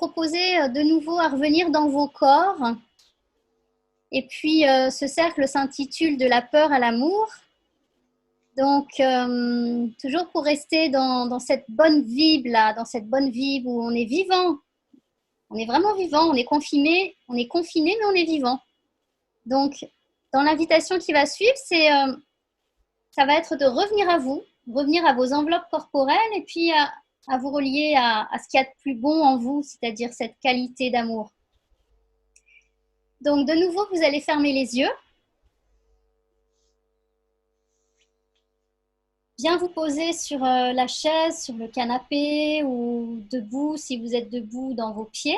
proposer de nouveau à revenir dans vos corps. Et puis, ce cercle s'intitule « De la peur à l'amour ». Donc, toujours pour rester dans cette bonne vibe-là, dans cette bonne vibe où on est vivant. On est vraiment vivant, on est confiné, mais on est vivant. Donc, dans l'invitation qui va suivre, ça va être de revenir à vous, revenir à vos enveloppes corporelles et puis à vous relier à ce qu'il y a de plus bon en vous, c'est-à-dire cette qualité d'amour. Donc, de nouveau, vous allez fermer les yeux. Bien vous poser sur la chaise, sur le canapé ou debout si vous êtes debout dans vos pieds.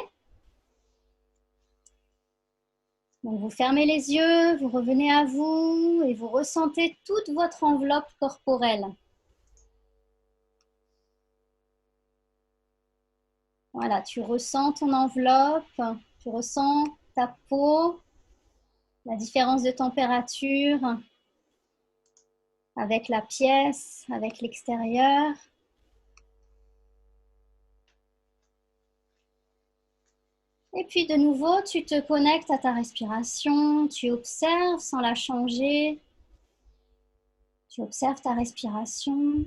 Donc vous fermez les yeux, vous revenez à vous et vous ressentez toute votre enveloppe corporelle. Voilà, tu ressens ton enveloppe, tu ressens ta peau, la différence de température avec la pièce, avec l'extérieur. Et puis de nouveau, tu te connectes à ta respiration, tu observes sans la changer. Tu observes ta respiration.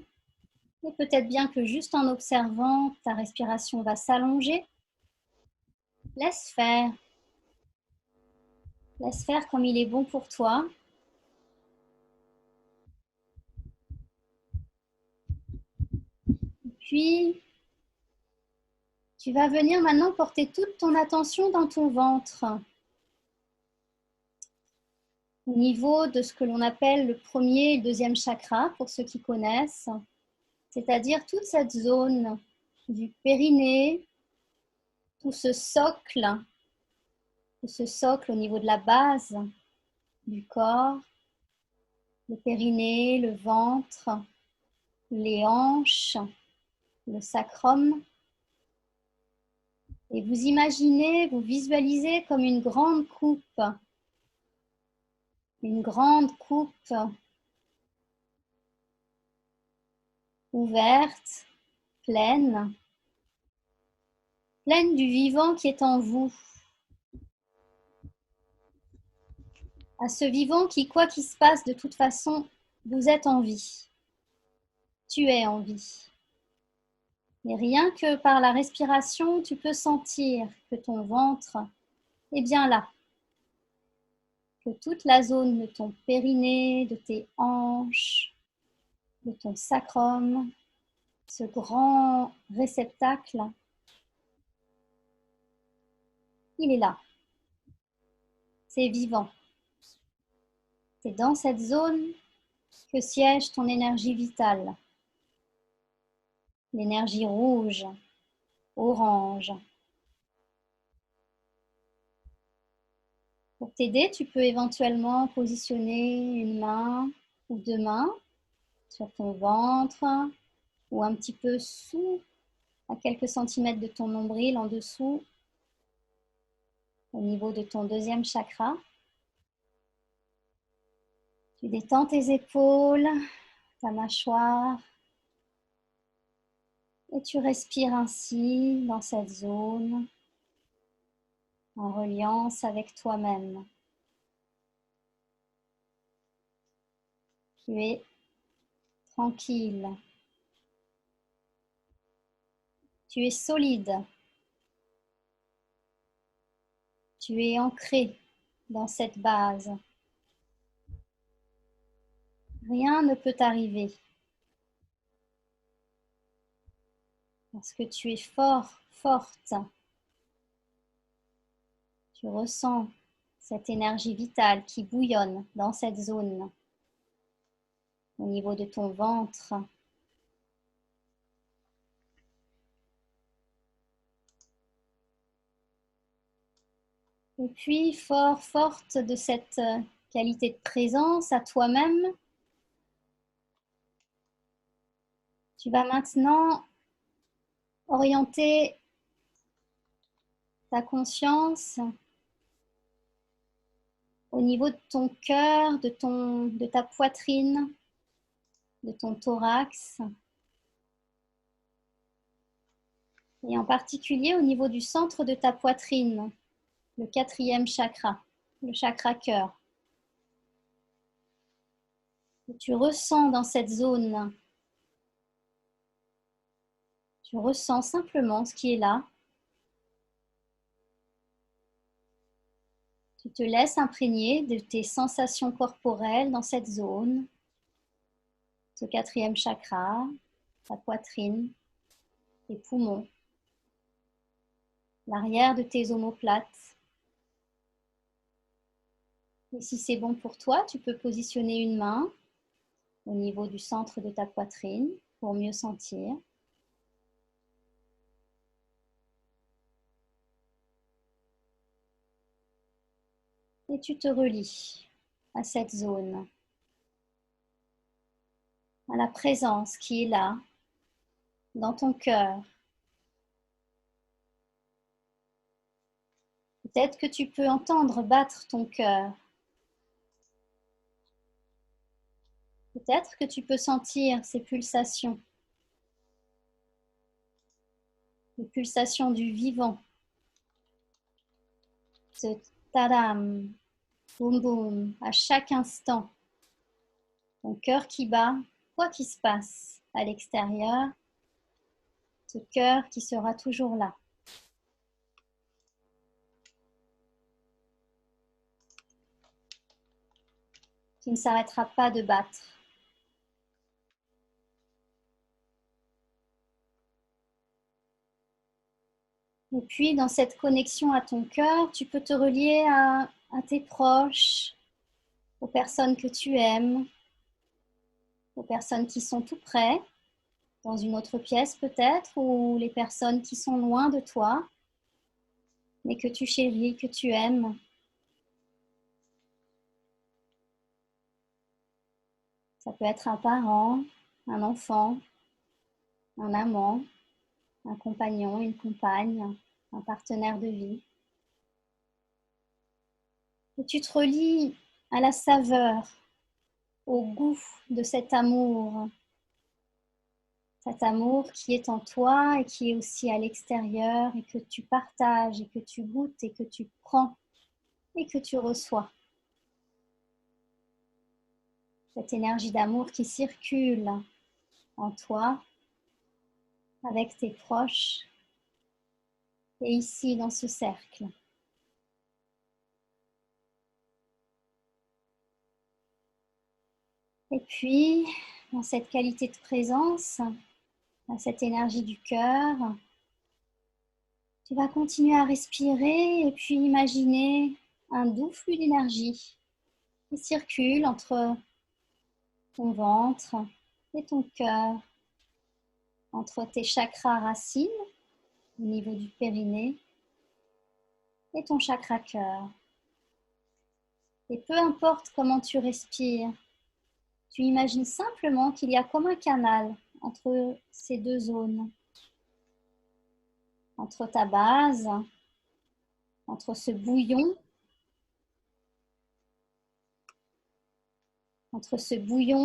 Et peut-être bien que juste en observant, ta respiration va s'allonger. Laisse faire. Laisse faire comme il est bon pour toi. Puis, tu vas venir maintenant porter toute ton attention dans ton ventre. Au niveau de ce que l'on appelle le premier et le deuxième chakra, pour ceux qui connaissent. C'est-à-dire toute cette zone du périnée, tout ce socle au niveau de la base du corps, le périnée, le ventre, les hanches, le sacrum. Et vous imaginez, vous visualisez comme une grande coupe ouverte, pleine du vivant qui est en vous. À ce vivant qui, quoi qu'il se passe, de toute façon, vous êtes en vie. Tu es en vie. Et rien que par la respiration, tu peux sentir que ton ventre est bien là. Que toute la zone de ton périnée, de tes hanches, de ton sacrum, ce grand réceptacle, il est là. C'est vivant. C'est dans cette zone que siège ton énergie vitale. L'énergie rouge, orange. Pour t'aider, tu peux éventuellement positionner une main ou deux mains sur ton ventre ou un petit peu sous, à quelques centimètres de ton nombril, en dessous, au niveau de ton deuxième chakra. Tu détends tes épaules, ta mâchoire et tu respires ainsi dans cette zone en reliance avec toi-même. Tu es tranquille. Tu es solide. Tu es ancré dans cette base. Rien ne peut t'arriver. Parce que tu es fort, forte. Tu ressens cette énergie vitale qui bouillonne dans cette zone, au niveau de ton ventre. Et puis, forte de cette qualité de présence à toi-même, tu vas maintenant orienter ta conscience au niveau de ton cœur, de ta poitrine, de ton thorax. et en particulier au niveau du centre de ta poitrine, le 4e chakra, le chakra cœur. Et tu ressens dans cette zone, tu ressens simplement ce qui est là. Tu te laisses imprégner de tes sensations corporelles dans cette zone, ce 4e chakra, ta poitrine, tes poumons, l'arrière de tes omoplates. Et si c'est bon pour toi, tu peux positionner une main au niveau du centre de ta poitrine pour mieux sentir. Et tu te relies à cette zone, à la présence qui est là, dans ton cœur. Peut-être que tu peux entendre battre ton cœur. Peut-être que tu peux sentir ces pulsations. Les pulsations du vivant. Ce tadam, boum boum, à chaque instant. Ton cœur qui bat, quoi qu'il se passe à l'extérieur, ce cœur qui sera toujours là. Qui ne s'arrêtera pas de battre. Et puis, dans cette connexion à ton cœur, tu peux te relier à tes proches, aux personnes que tu aimes, aux personnes qui sont tout près, dans une autre pièce peut-être, ou les personnes qui sont loin de toi, mais que tu chéris, que tu aimes. Ça peut être un parent, un enfant, un amant, un compagnon, une compagne, un partenaire de vie. Et tu te relies à la saveur, au goût de cet amour qui est en toi et qui est aussi à l'extérieur et que tu partages et que tu goûtes et que tu prends et que tu reçois. Cette énergie d'amour qui circule en toi, avec tes proches et ici dans ce cercle. Et puis, dans cette qualité de présence, dans cette énergie du cœur, tu vas continuer à respirer et puis imaginer un doux flux d'énergie qui circule entre ton ventre et ton cœur, entre tes chakras racines au niveau du périnée et ton chakra cœur. Et peu importe comment tu respires, tu imagines simplement qu'il y a comme un canal entre ces deux zones, entre ta base, entre ce bouillon,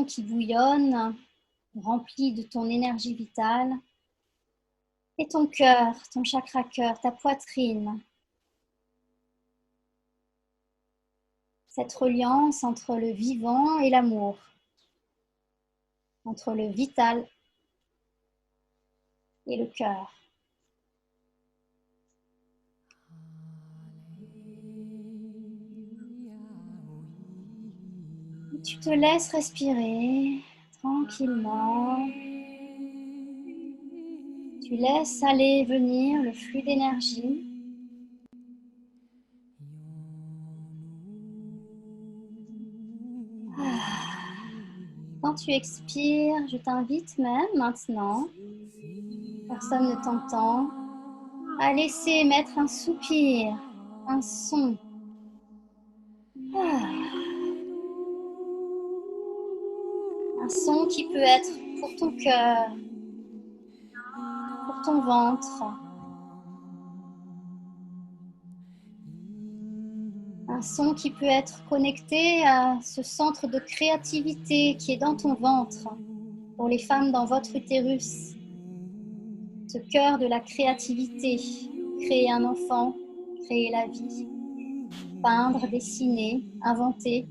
qui bouillonne, rempli de ton énergie vitale, et ton cœur, ton chakra cœur, ta poitrine. Cette reliance entre le vivant et l'amour, entre le vital et le cœur. Et tu te laisses respirer tranquillement. Tu laisses aller et venir le flux d'énergie. Quand tu expires, je t'invite même maintenant, personne ne t'entend, à laisser émettre un soupir, un son. Un son qui peut être pour ton cœur, pour ton ventre. Un son qui peut être connecté à ce centre de créativité qui est dans ton ventre, pour les femmes dans votre utérus. ce cœur de la créativité, créer un enfant, créer la vie, peindre, dessiner, inventer.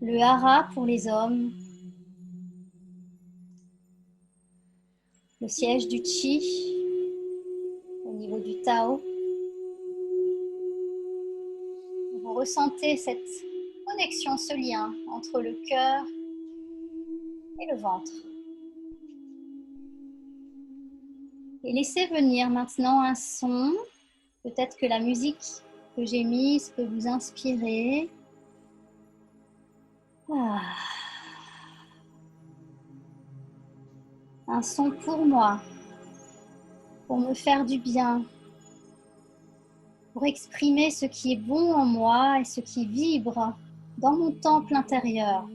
Le hara pour les hommes, le siège du chi au niveau du Tao. Vous ressentez cette connexion, ce lien entre le cœur et le ventre. Et laissez venir maintenant un son. Peut-être que la musique que j'ai mise peut vous inspirer. Ah. Un son pour moi, pour me faire du bien, pour exprimer ce qui est bon en moi et ce qui vibre dans mon temple intérieur.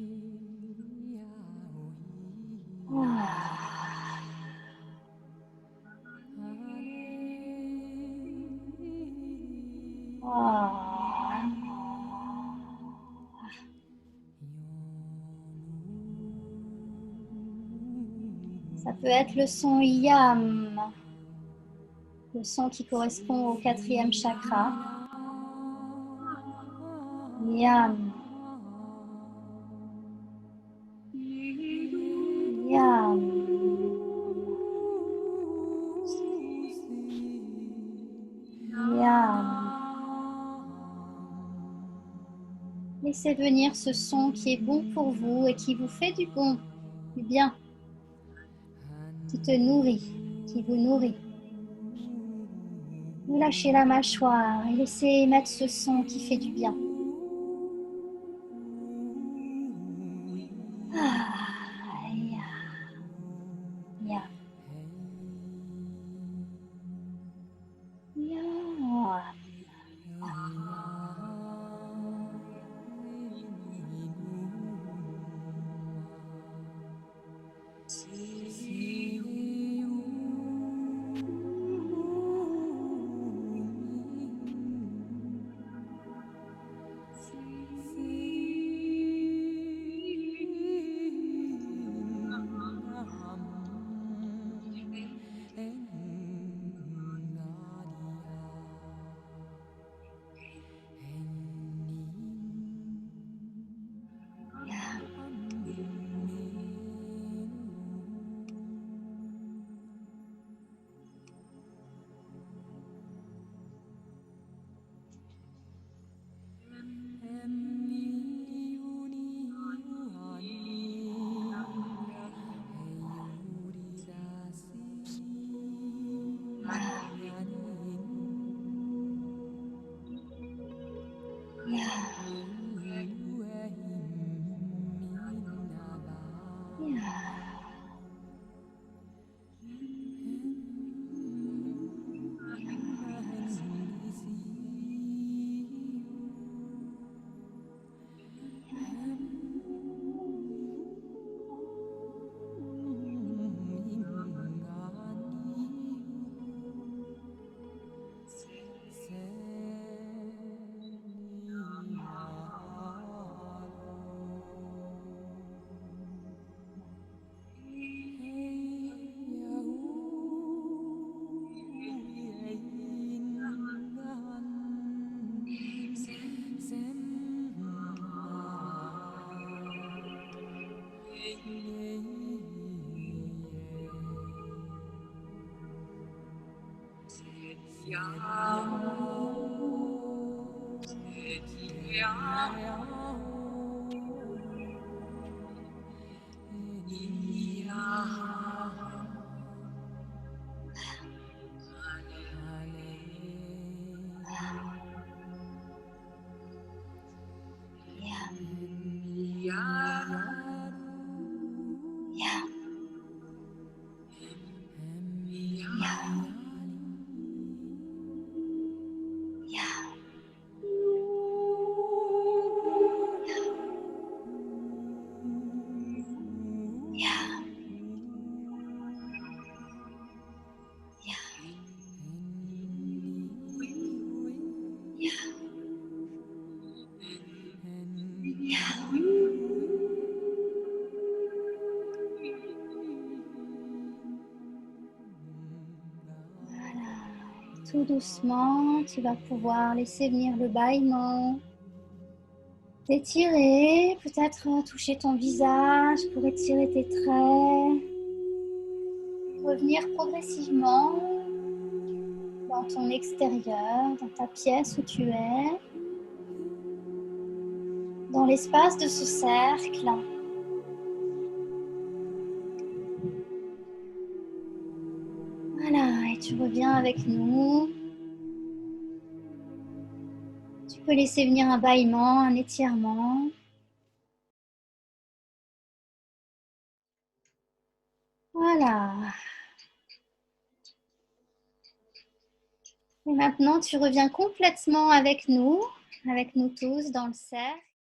Ah. Ah. Ça peut être le son yam, le son qui correspond au 4e chakra. Yam. Yam. Yam. Laissez venir ce son qui est bon pour vous et qui vous fait du bon, du bien, qui te nourrit, qui vous nourrit. Vous lâchez la mâchoire et laissez émettre ce son qui fait du bien. Ah, ya, ya, ya. Tout doucement, tu vas pouvoir laisser venir le bâillement. T'étirer, peut-être toucher ton visage pour étirer tes traits. Revenir progressivement dans ton extérieur, dans ta pièce où tu es, dans l'espace de ce cercle. Voilà, et tu reviens avec nous. Tu peux laisser venir un bâillement, un étirement. Voilà. Et maintenant, tu reviens complètement avec nous tous dans le cercle.